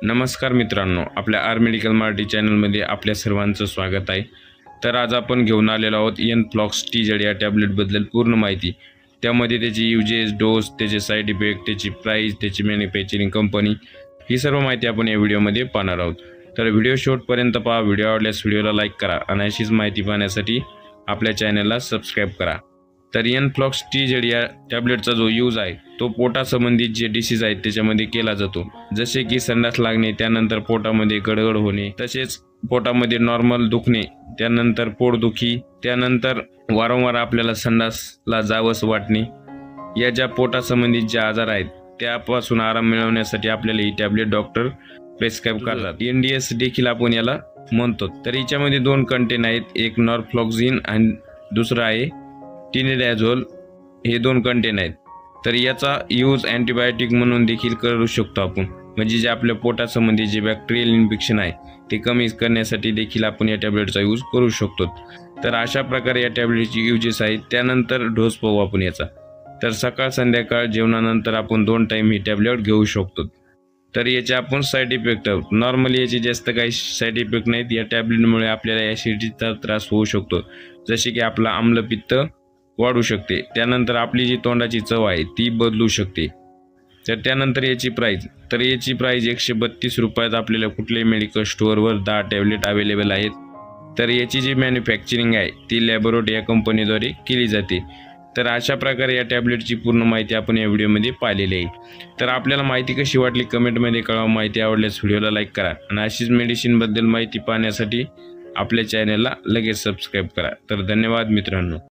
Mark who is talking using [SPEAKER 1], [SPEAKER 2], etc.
[SPEAKER 1] नमस्कार मित्रांनो, आपल्या आर मेडिकल मराठी चॅनलमध्ये आपल्या सर्वांचं स्वागत आहे। तर आज आपण घेऊन आलेलो आहोत एनफ्लॉक्स TZ या टॅबलेटबद्दल पूर्ण माहिती। त्यामध्ये त्याची यूजेस, डोस, त्याचे साइड इफेक्ट, त्याची प्राइस, त्याची मॅन्युफॅक्चरिंग कंपनी ही सर्व माहिती आपण या व्हिडिओमध्ये पाहणार आहोत। तर व्हिडिओ शेवटपर्यंत पहा। व्हिडिओ आवडल्यास व्हिडिओला लाईक करा आणि अशीच माहिती पाहण्यासाठी आपल्या चॅनलला सबस्क्राइब करा। तर एनफ्लॉक्स TZ या टॅबलेटचा जो यूज आहे तो पोटासंबंधित जे डिसीज आहेत त्याच्यामध्ये केला जातो, जसे की संडास लागणे, त्यानंतर पोटामध्ये गडगड होणे, तसेच पोटामध्ये नॉर्मल दुखणे, त्यानंतर पोटदुखी, त्यानंतर वारंवार आपल्याला संडासला जावंस वाटणे, या ज्या पोटासंबंधित जे आजार आहेत त्यापासून आराम मिळवण्यासाठी आपल्याला ही टॅबलेट डॉक्टर प्रिस्क्राइब करतात। NDS देखील आपण याला म्हणतो। तर याच्यामध्ये दोन कंटेंट आहेत, एक नॉरफ्लॉक्झिन आणि दुसरा आहे टिनेडाझोल, हे दोन कंटेंट आहेत। तर याचा यूज अँटीबायोटिक म्हणून देखील करू शकतो आपण, म्हणजे जे आपल्या पोटासंबंधी जे बॅक्टेरियल इन्फेक्शन आहे ते कमी करण्यासाठी देखील आपण या टॅबलेटचा यूज करू शकतो। तर अशा प्रकारे या टॅबलेटची यूजेस आहेत। त्यानंतर डोस पाहू आपण याचा। तर सकाळ संध्याकाळ जेवणानंतर आपण 2 टाइम ही टॅबलेट घेऊ शकतो। तर याचे आपण साइड इफेक्ट, नॉर्मली याचे जास्त काही साइड इफेक्ट नाहीत। या टॅबलेटमुळे आपल्याला ॲसिडिटीचा त्रास होऊ शकतो, जसे की आपला आम्लपित्त वाढू शकते, त्यानंतर आपली जी तोंडाची चव आहे ती बदलू शकते। तर त्यानंतर याची प्राइस, तर याची प्राइस 132 रुपयात आपल्याला कुठल्याही मेडिकल स्टोअरवर 10 टॅबलेट अवेलेबल आहेत। तर याची जी मॅन्युफॅक्चरिंग आहे ती लॅबोरेटरी या कंपनीद्वारे केली जाते। तर अशा प्रकारे या टॅबलेटची पूर्ण माहिती आपण या व्हिडिओमध्ये पाहिलेली आहे। तर आपल्याला माहिती कशी वाटली कमेंटमध्ये कळवा। माहिती आवडल्यास व्हिडिओला लाईक करा आणि अशीच मेडिसिनबद्दल माहिती पाहण्यासाठी आपल्या चॅनलला लगेच सबस्क्राइब करा। तर धन्यवाद मित्रांनो।